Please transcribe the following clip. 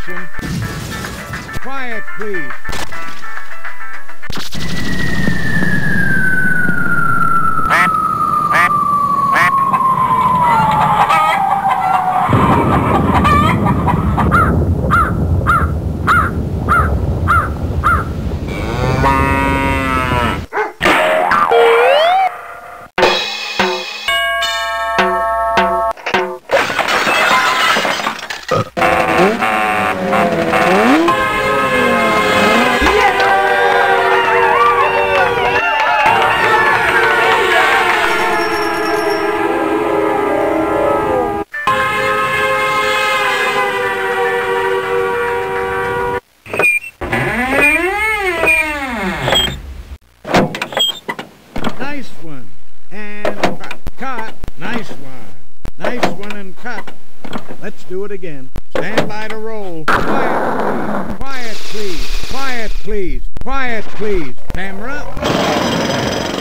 action. Quiet, please. Nice one. And cut. Nice one. Nice one and cut. Let's do it again. Stand by to roll. Quiet, please. Quiet, please. Quiet, please. Quiet, please. Camera.